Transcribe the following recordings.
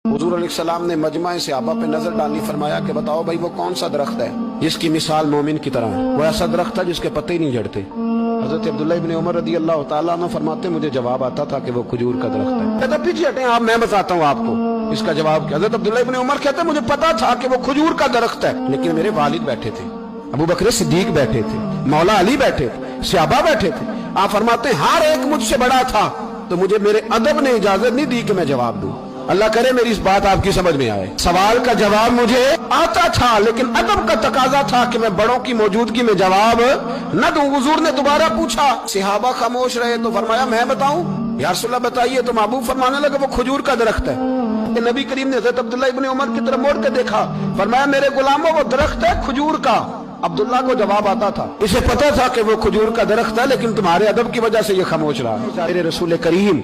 हुजूर अलैहिस्सलाम ने मजमा सहाबा पे नजर डाली, फरमाया कि बताओ भाई वो कौन सा दरख्त है जिसकी मिसाल मोमिन की तरह है। वो ऐसा दरख्त है जिसके पत्ते ही नहीं झड़ते। हजरत अब्दुल्लाह इब्न उमर रदी अल्लाह तआला अन्हु फरमाते मुझे जवाब आता था कि वो खजूर का दरख्त है। कहता पीछे हटें आप, मैं बताता हूँ आपको इसका जवाब क्या। हजरत अब्दुल्लाह इब्न उमर कहते मुझे पता था कि वो खजूर का दरख्त है, लेकिन मेरे वालिद बैठे थे, अबू बकर सिद्दीक बैठे थे, मौला अली बैठे थे, सहाबा बैठे थे। आप फरमाते हर एक मुझसे बड़ा था, तो मुझे मेरे अदब ने इजाजत नहीं दी कि मैं जवाब दूं। अल्लाह करे मेरी इस बात आपकी समझ में आए। सवाल का जवाब मुझे आता था, लेकिन अदब का तकाजा था कि मैं बड़ों की मौजूदगी में जवाब न दूं। हुजूर ने दोबारा पूछा, सहाबा खामोश रहे, तो फरमाया मैं बताऊं? या रसूलल्लाह बताइए। तो महबूब फरमाने लगे वो खजूर का दरख्त है। नबी करीम ने हज़रत अब्दुल्लाह इब्न उमर की तरफ मोड़ के देखा, फरमाया मेरे गुलामों वो दरख्त है खजूर का। अब्दुल्ला को जवाब आता था, इसे पता था कि वो खजूर का दरख्त है, लेकिन तुम्हारे अदब की वजह से ये खामोश रहा। मेरे रसूल करीम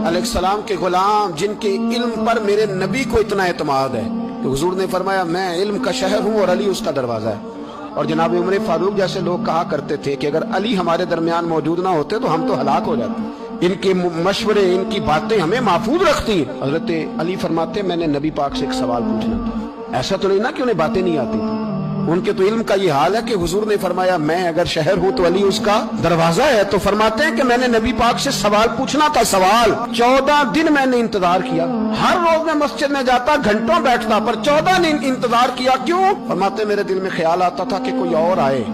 अलैहिस्सलाम के गुलाम जिनके इल्म पर मेरे नबी को इतना एतमाद है कि हुजूर ने फरमाया मैं इल्म का शहर हूँ और अली उसका दरवाजा है। और जनाब उमर फारूक जैसे लोग कहा करते थे कि अगर अली हमारे दरमियान मौजूद ना होते तो हम तो हलाक हो जाते। इनके मशवरे, इनकी बातें हमें महफूज रखती हैं। हजरत अली फरमाते मैंने नबी पाक से एक सवाल पूछना था। ऐसा तो नहीं ना कि उन्हें बातें नहीं आती थी, उनके तो इल्म का ये हाल है कि हुजूर ने फरमाया मैं अगर शहर हूं तो अली उसका दरवाजा है। तो फरमाते हैं कि मैंने नबी पाक से सवाल पूछना था। सवाल 14 दिन मैंने इंतजार किया। हर रोज मैं मस्जिद में जाता, घंटों बैठता, पर 14 दिन इंतजार किया। क्यों? फरमाते मेरे दिल में ख्याल आता था कि कोई और आए,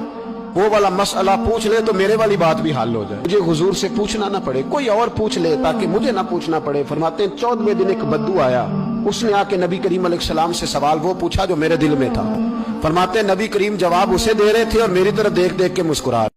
वो वाला मसला पूछ ले तो मेरे वाली बात भी हल हो जाए, मुझे हुजूर से पूछना ना पड़े, कोई और पूछ ले ताकि मुझे ना पूछना पड़े। फरमाते हैं 14वें दिन एक बद्दू आया, उसने आके नबी करीम अलैहिस्सलाम से सवाल वो पूछा जो मेरे दिल में था। फरमाते नबी करीम जवाब उसे दे रहे थे और मेरी तरफ देख देख के मुस्कुरा